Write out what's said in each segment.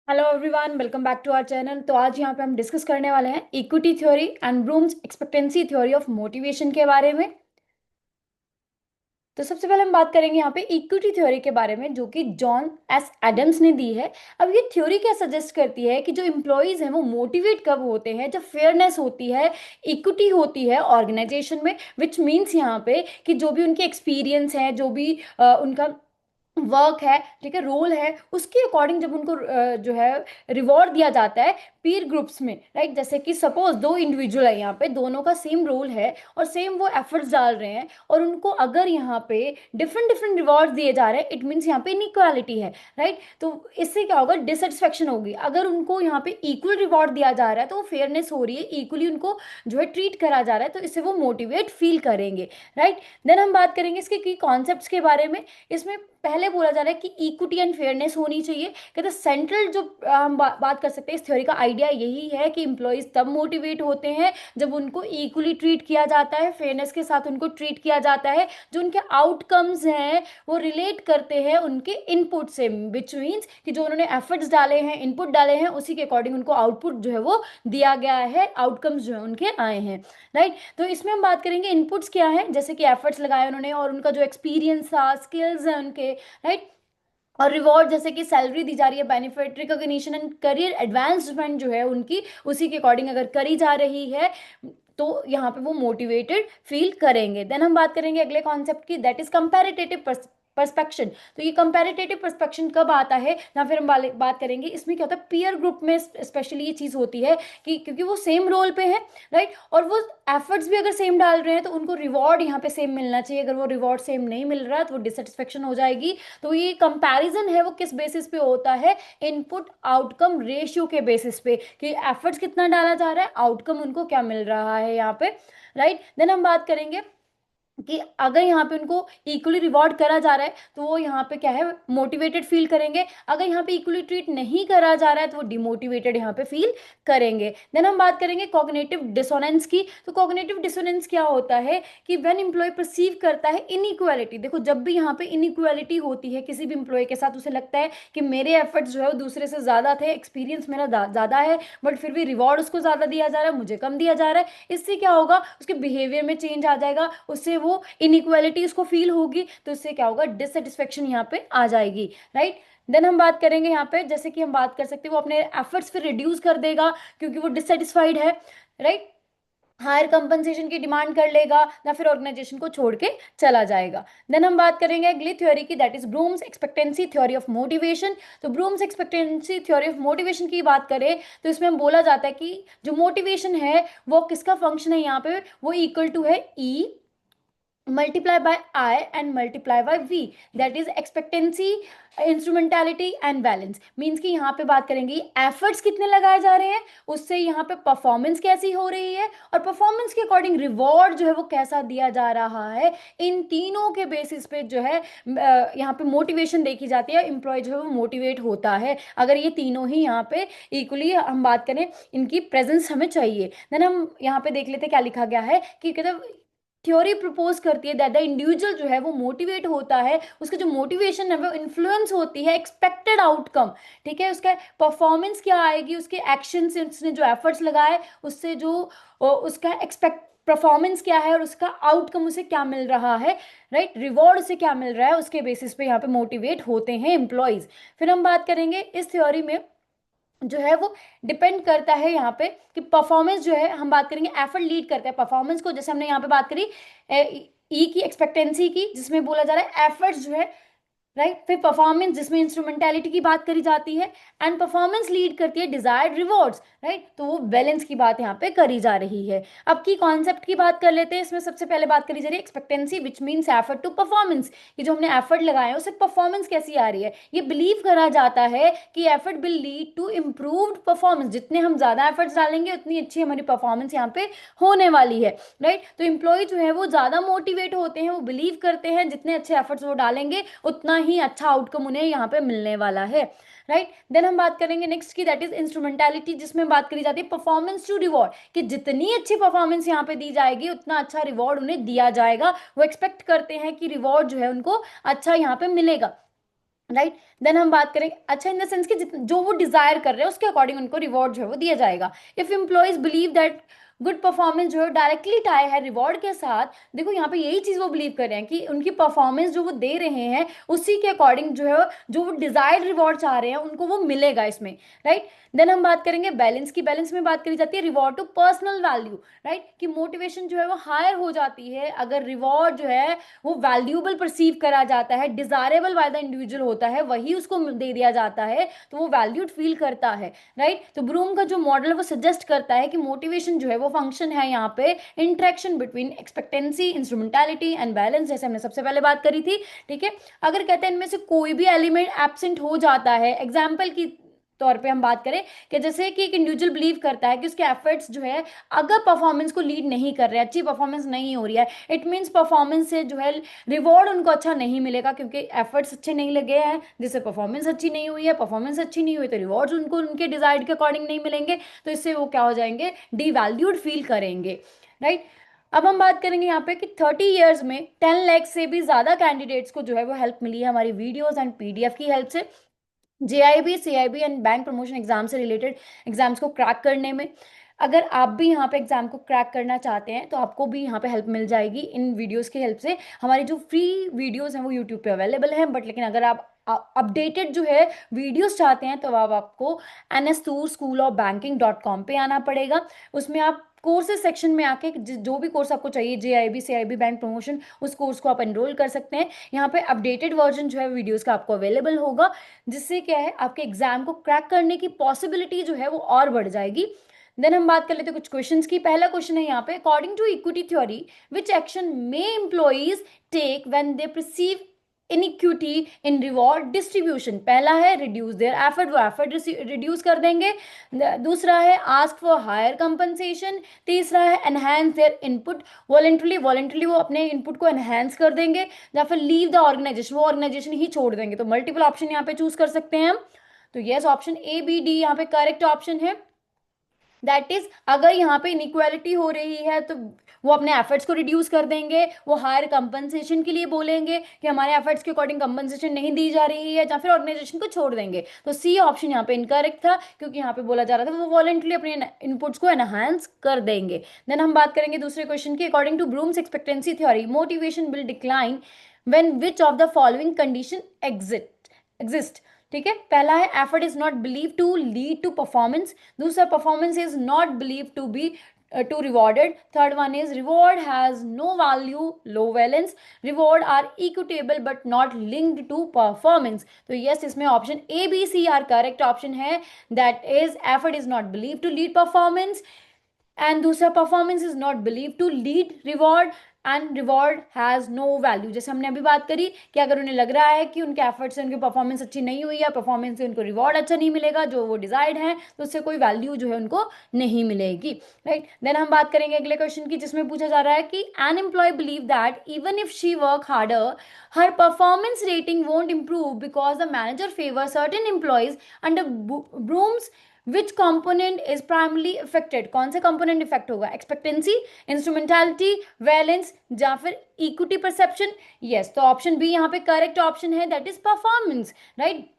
Hello everyone, welcome back to our channel. तो आज यहाँ पे हम डिस्कस करने वाले हैं equity theory and Vroom's expectancy theory of motivation के बारे में। तो सबसे पहले हम बात करेंगे यहाँ पे इक्विटी थ्योरी के बारे में, जो कि जॉन एस एडम्स ने दी है। अब ये थ्योरी क्या सजेस्ट करती है कि जो एम्प्लॉयज हैं वो मोटिवेट कब होते हैं, जब फेयरनेस होती है, इक्विटी होती है ऑर्गेनाइजेशन में। विच मीन्स यहाँ पे कि जो भी उनके एक्सपीरियंस है, जो भी उनका वर्क है, ठीक है, रोल है, उसके अकॉर्डिंग जब उनको जो है रिवॉर्ड दिया जाता है पीर ग्रुप्स में, राइट। जैसे कि सपोज दो इंडिविजुअल है, यहाँ पे दोनों का सेम रोल है और सेम वो एफर्ट्स डाल रहे हैं, और उनको अगर यहाँ पे डिफरेंट डिफरेंट रिवॉर्ड दिए जा रहे हैं, इट मीन्स यहाँ पे इनइक्वालिटी है, राइट। तो इससे क्या होगा, डिससेटिस्फेक्शन होगी। अगर उनको यहाँ पे इक्वल रिवॉर्ड दिया जा रहा है तो वो फेयरनेस हो रही है, इक्वली उनको जो है ट्रीट करा जा रहा है, तो इससे वो मोटिवेट फील करेंगे, राइट। देन हम बात करेंगे इसके की कॉन्सेप्ट्स के बारे में। इसमें पहले बोला जा रहा है कि इक्विटी एंड फेयरनेस होनी चाहिए। कहते हैं सेंट्रल जो हम बात कर सकते हैं इस थ्योरी का आइडिया यही है कि इंप्लॉइज तब मोटिवेट होते हैं जब उनको इक्वली ट्रीट किया जाता है, फेयरनेस के साथ उनको ट्रीट किया जाता है, जो उनके आउटकम्स हैं वो रिलेट करते हैं उनके इनपुट से, विच मीन्स कि जो उन्होंने एफर्ट्स डाले हैं, इनपुट डाले हैं, उसी के अकॉर्डिंग उनको आउटपुट जो है वो दिया गया है, आउटकम्स जो है उनके आए हैं, राइट। तो इसमें हम बात करेंगे इनपुट्स क्या है, जैसे कि एफर्ट्स लगाए उन्होंने और उनका जो एक्सपीरियंस था, स्किल्स है उनके, राइट। और रिवॉर्ड जैसे कि सैलरी दी जा रही है, benefit, recognition and career advancement जो है उनकी, उसी के अकॉर्डिंग अगर करी जा रही है तो यहाँ पे वो मोटिवेटेड फील करेंगे। देन हम बात करेंगे अगले कॉन्सेप्ट की, दैट इज कंपैरेटिव पर्सपेक्शन। तो ये कंपैरेटिव पर्सपेक्शन कब आता है, या फिर हम बात करेंगे इसमें क्या होता है, पीयर ग्रुप में स्पेशली ये चीज़ होती है कि क्योंकि वो सेम रोल पे है, राइट, और वो एफर्ट्स भी अगर सेम डाल रहे हैं तो उनको रिवॉर्ड यहाँ पे सेम मिलना चाहिए। अगर वो रिवॉर्ड सेम नहीं मिल रहा तो वो डिससेटिस्फेक्शन हो जाएगी। तो ये कंपैरिजन है वो किस बेसिस पे होता है, इनपुट आउटकम रेशियो के बेसिस पे, कि एफर्ट्स कितना डाला जा रहा है, आउटकम उनको क्या मिल रहा है यहाँ पे, राइट। देन हम बात करेंगे कि अगर यहाँ पे उनको इक्वली रिवॉर्ड करा जा रहा है तो वो यहाँ पे क्या है, मोटिवेटेड फील करेंगे। अगर यहाँ पे इक्वली ट्रीट नहीं करा जा रहा है तो वो डिमोटिवेटेड यहाँ पे फील करेंगे। देन हम बात करेंगे कॉग्निटिव डिसोनेंस की। तो कॉग्निटिव डिसोनेंस क्या होता है कि व्हेन एम्प्लॉय परसीव करता है इनइक्वालिटी, देखो जब भी यहाँ पे इनइक्वालिटी होती है किसी भी एम्प्लॉय के साथ, उसे लगता है कि मेरे एफर्ट्स जो है वो दूसरे से ज़्यादा थे, एक्सपीरियंस मेरा ज़्यादा है, बट फिर भी रिवॉर्ड उसको ज़्यादा दिया जा रहा है, मुझे कम दिया जा रहा है। इससे क्या होगा, उसके बिहेवियर में चेंज आ जाएगा, उससे वो इनइक्वालिटी उसको फील होगी, तो इससे क्या होगा, डिससेटिस्फेक्शन यहाँ पे आ जाएगी, राइट। देन हम बात करेंगे यहाँ पे, जैसे कि हम बात कर सकते हैं वो अपने एफर्ट्स फिर रिड्यूस कर देगा क्योंकि वो डिससेटिस्फाइड है, राइट। हायर कंपनसेशन की डिमांड कर लेगा या फिर ऑर्गेनाइजेशन को छोड़ के चला जाएगा। देन हम बात करेंगे अगली थ्योरी की, that is Vroom's expectancy theory of motivation. तो Vroom's expectancy theory of motivation की बात करें तो इसमें हम बोला जाता है कि जो मोटिवेशन है वो किसका फंक्शन है, यहाँ पे वो इक्वल टू है ई multiply by I and multiply by V, that is expectancy, instrumentality and balance. Means कि यहाँ पे बात करेंगे एफर्ट्स कितने लगाए जा रहे हैं, उससे यहाँ पे परफॉर्मेंस कैसी हो रही है, और परफॉर्मेंस के अकॉर्डिंग रिवॉर्ड जो है वो कैसा दिया जा रहा है। इन तीनों के बेसिस पे जो है यहाँ पे मोटिवेशन देखी जाती है, एम्प्लॉय जो है वो मोटिवेट होता है अगर ये तीनों ही यहाँ पे इक्वली हम बात करें, इनकी प्रेजेंस हमें चाहिए। देन हम यहाँ पे देख लेते हैं क्या लिखा गया है कि कहते थ्योरी प्रपोज करती है दैट द इंडिविजुअल जो है वो मोटिवेट होता है, उसका जो मोटिवेशन है वो इन्फ्लुएंस होती है एक्सपेक्टेड आउटकम, ठीक है, उसका परफॉर्मेंस क्या आएगी, उसके एक्शन से, उसने जो एफर्ट्स लगाए उससे जो उसका एक्सपेक्ट परफॉर्मेंस क्या है और उसका आउटकम उसे क्या मिल रहा है, राइट, रिवॉर्ड उसे क्या मिल रहा है, उसके बेसिस पे यहाँ पे मोटिवेट होते हैं एम्प्लॉयज। फिर हम बात करेंगे इस थ्योरी में जो है वो डिपेंड करता है यहाँ पे कि परफॉर्मेंस जो है, हम बात करेंगे एफर्ट लीड करता है परफॉर्मेंस को, जैसे हमने यहाँ पे बात करी ई की एक्सपेक्टेंसी की, जिसमें बोला जा रहा है एफर्ट्स जो है, राइट, फिर परफॉर्मेंस जिसमें इंस्ट्रूमेंटेलिटी की बात करी जाती है, एंड परफॉर्मेंस लीड करती है डिजायर्ड रिवॉर्ड्स, राइट। तो वो बैलेंस की बात यहाँ पे करी जा रही है। अब की कॉन्सेप्ट की बात कर लेते हैं। इसमें सबसे पहले बात करी जा रही है expectancy, which means effort to performance, कि जो हमने एफर्ट लगाए हैं उससे परफॉर्मेंस कैसी आ रही है। ये बिलीव करा जाता है कि effort will lead to improved performance, जितने हम ज्यादा एफर्ट्स डालेंगे उतनी अच्छी हमारी परफॉर्मेंस यहाँ पे होने वाली है, राइट। तो इम्प्लॉय जो है वो ज्यादा मोटिवेट होते हैं, वो बिलीव करते हैं जितने अच्छे एफर्ट्स वो डालेंगे उतना ही अच्छा आउटकम उन्हें यहाँ पे मिलने वाला है, राइट। देन हम बात करेंगे नेक्स्ट की, दैट इज इंस्ट्रूमेंटेलिटी, जिसमें बात करी जाती है परफॉर्मेंस टू रिवॉर्ड, कि जितनी अच्छी परफॉर्मेंस यहाँ पे दी जाएगी उतना अच्छा रिवॉर्ड उन्हें दिया जाएगा। वो एक्सपेक्ट करते हैं कि रिवॉर्ड जो है उनको अच्छा यहाँ पे मिलेगा। राइट। देन हम बात करें अच्छा इन द सेंस कि जो वो डिजायर कर रहे हैं उसके अकॉर्डिंग उनको रिवॉर्ड जो है वो दिया जाएगा। If employees believe that good performance जो है डायरेक्टली टाई है रिवॉर्ड के साथ, देखो यहाँ पे यही चीज वो बिलीव कर रहे हैं कि उनकी परफॉर्मेंस जो वो दे रहे हैं उसी के अकॉर्डिंग जो है जो वो डिजायर्ड रिवॉर्ड चाह रहे हैं उनको वो मिलेगा इसमें। राइट। देन हम बात करेंगे बैलेंस की। बैलेंस में बात करी जाती है reward to personal value. Right, कि मोटिवेशन जो है वो हायर हो जाती है अगर रिवॉर्ड जो है वो वैल्यूएबल परसीव करा जाता है, डिजायरेबल बाय द इंडिविजुअल होता है, वही उसको दे दिया जाता है तो वो वैल्यूड फील करता है। राइट। तो ब्रूम का जो मॉडल है वो सजेस्ट करता है कि मोटिवेशन जो है वो फंक्शन है यहाँ पे interaction between expectancy, instrumentality and balance, जैसे हमने सबसे पहले बात करी थी। ठीक है। अगर कहते हैं इनमें से कोई भी एलिमेंट एब्सेंट हो जाता है, एग्जाम्पल की तौर पे हम बात करें कि जैसे कि एक इंडिविजुअल बिलीव करता है कि उसके एफर्ट्स जो है अगर परफॉर्मेंस को लीड नहीं कर रहे हैं, अच्छी परफॉर्मेंस नहीं हो रही है, इट मीन्स परफॉर्मेंस से जो है रिवॉर्ड उनको अच्छा नहीं मिलेगा क्योंकि एफर्ट्स अच्छे नहीं लगे हैं, जिससे परफॉर्मेंस अच्छी नहीं हुई है। परफॉर्मेंस अच्छी नहीं हुई तो रिवॉर्ड्स उनको उनके डिजायर्ड के अकॉर्डिंग नहीं मिलेंगे, तो इससे वो क्या हो जाएंगे, डीवैल्यूड फील करेंगे। राइट। अब हम बात करेंगे यहाँ पे कि 30 ईयर्स में 10 लाख से भी ज्यादा कैंडिडेट्स को जो है वो हेल्प मिली है हमारी वीडियोस एंड पीडीएफ की हेल्प से, JIB, CIB and bank promotion exam से रिलेटेड एग्जाम्स को क्रैक करने में। अगर आप भी यहाँ पे एग्जाम को क्रैक करना चाहते हैं तो आपको भी यहाँ पे हेल्प मिल जाएगी इन वीडियोस की हेल्प से। हमारी जो फ्री वीडियोस हैं वो यूट्यूब पे अवेलेबल हैं, बट लेकिन अगर आप अपडेटेड जो है वीडियोस चाहते हैं तो अब आपको NSToor School of Banking.com पे आना पड़ेगा। उसमें आप कोर्सेज सेक्शन में आके जो भी कोर्स आपको चाहिए, जेआईबी, सीआईबी, बैंक प्रमोशन, उस कोर्स को आप एनरोल कर सकते हैं। यहाँ पे अपडेटेड वर्जन जो है वीडियोस का आपको अवेलेबल होगा, जिससे क्या है आपके एग्जाम को क्रैक करने की पॉसिबिलिटी जो है वो और बढ़ जाएगी। देन हम बात कर लेते हैं कुछ क्वेश्चंस की। पहला क्वेश्चन है यहाँ पे, according to equity theory which action may employees take when they perceive inequity in reward distribution. पहला है रिड्यूस देयर एफर्ट, वो एफर्ट रिड्यूस कर देंगे। दूसरा है आस्क फॉर हायर कंपनसेशन। तीसरा है enhance their input, voluntarily voluntarily वो अपने इनपुट को एनहांस कर देंगे, या फिर लीव द ऑर्गेनाइजेशन, वो ऑर्गेनाइजेशन ही छोड़ देंगे। तो मल्टीपल ऑप्शन यहाँ पे चूज कर सकते हैं हम। तो yes, option A B D यहाँ पे करेक्ट ऑप्शन है। दैट इज अगर यहाँ पे इनइक्वालिटी हो रही है तो वो अपने एफर्ट्स को रिड्यूस कर देंगे, वो हायर कंपनसेशन के लिए बोलेंगे कि हमारे एफर्ट्स के अकॉर्डिंग कंपनसेशन नहीं दी जा रही है, या फिर ऑर्गेनाइजेशन को छोड़ देंगे। तो सी ऑप्शन यहाँ पे इनकरेक्ट था, क्योंकि यहाँ पे बोला जा रहा था वो वॉलेंटली अपने इनपुट्स को एनहांस कर देंगे। देन हम बात करेंगे दूसरे क्वेश्चन की, according to Vroom's expectancy theory motivation will decline when which of the following condition exist. ठीक है। पहला है effort is not believe to lead to performance. दूसरा performance is not believe to be to rewarded. Third one is reward has no value, low valence. Reward are equitable but not linked to performance. तो yes, इसमें option A B C are correct option है। That is effort is not believe to lead performance, and दूसरा performance is not believe to lead reward, and reward has no value. जैसे हमने अभी बात करी कि अगर उन्हें लग रहा है कि उनके एफर्ट्स से उनकी परफॉर्मेंस अच्छी नहीं हुई है, परफॉर्मेंस से उनको रिवॉर्ड अच्छा नहीं मिलेगा जो वो डिजायर्ड है, तो उससे कोई वैल्यू जो है उनको नहीं मिलेगी। राइट। देन हम बात करेंगे अगले क्वेश्चन की, जिसमें पूछा जा रहा है कि an employee believe that even if she work harder her performance rating won't improve because the manager favors certain employees under Bloom's which component is primarily affected. कौन सा कंपोनेंट इफेक्ट होगा, एक्सपेक्टेंसी, इंस्ट्रूमेंटालिटी, वैलेंस, या फिर equity perception. Yes, तो option B यहाँ पे correct option है, that is performance. Right,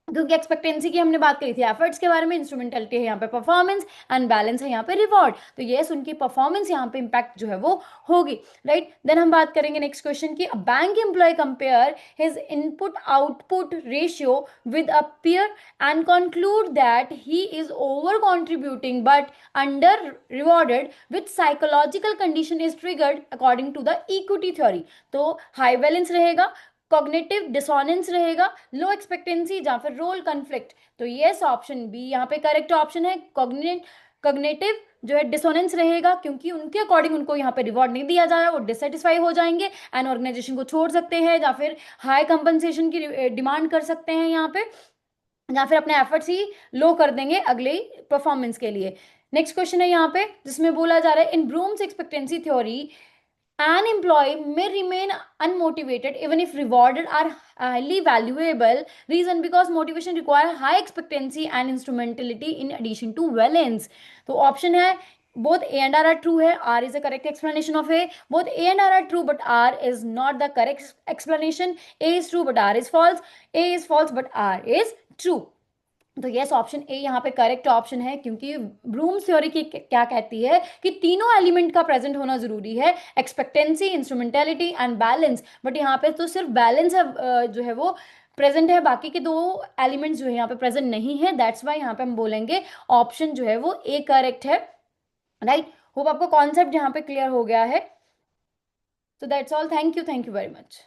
क्योंकि एक्सपेक्टेंसी की हमने बात करी थी एफर्ट्स के बारे में, इंस्ट्रूमेंटलिटी है यहाँ पे परफॉर्मेंस, एंड बैलेंस है यहाँ पे रिवॉर्ड। तो यस, उनकी परफॉर्मेंस यहाँ पे इंपैक्ट जो है वो होगी। राइट। देन हम बात करेंगे नेक्स्ट क्वेश्चन की, bank employee compare his input output ratio with a peer and conclude that he is over contributing but under rewarded which psychological condition is triggered according to the equity theory। तो high balance रहेगा, cognitive dissonance रहेगा, लो expectancy, या फिर role conflict. तो yes, option B यहाँ पे correct option है। Cognitive जो है डिसोनेंस रहेगा, क्योंकि उनके अकॉर्डिंग उनको यहाँ पे रिवॉर्ड नहीं दिया जा रहा है, वो डिससेटिस्फाई हो जाएंगे एंड ऑर्गेनाइजेशन को छोड़ सकते हैं, या फिर हाई कंपनसेशन की डिमांड कर सकते हैं यहाँ पे, या फिर अपने एफर्ट्स ही लो कर देंगे अगले परफॉर्मेंस के लिए। नेक्स्ट क्वेश्चन है यहाँ पे, जिसमें बोला जा रहा है in Vroom's expectancy theory an employee may remain unmotivated even if rewarded are highly valuable reason because motivation require high expectancy and instrumentality in addition to valence। तो ऑप्शन है both A and R are true है, R is the correct explanation of A. Both A and R are true, but R is not the correct explanation. A is true, but R is false. A is false, but R is true. तो yes, option ए यहाँ पे correct option है, क्योंकि brooms theory की क्या कहती है कि तीनों एलिमेंट का प्रेजेंट होना जरूरी है, expectancy, instrumentality and balance. But यहाँ पे तो सिर्फ बैलेंस है, जो है वो प्रेजेंट है, बाकी के दो एलिमेंट्स जो है यहाँ पे प्रेजेंट नहीं है। दैट्स वाई यहाँ पे हम बोलेंगे ऑप्शन जो है वो ए करेक्ट है। राइट, होप आपको कॉन्सेप्ट यहाँ पे क्लियर हो गया है। तो that's all, thank you very much.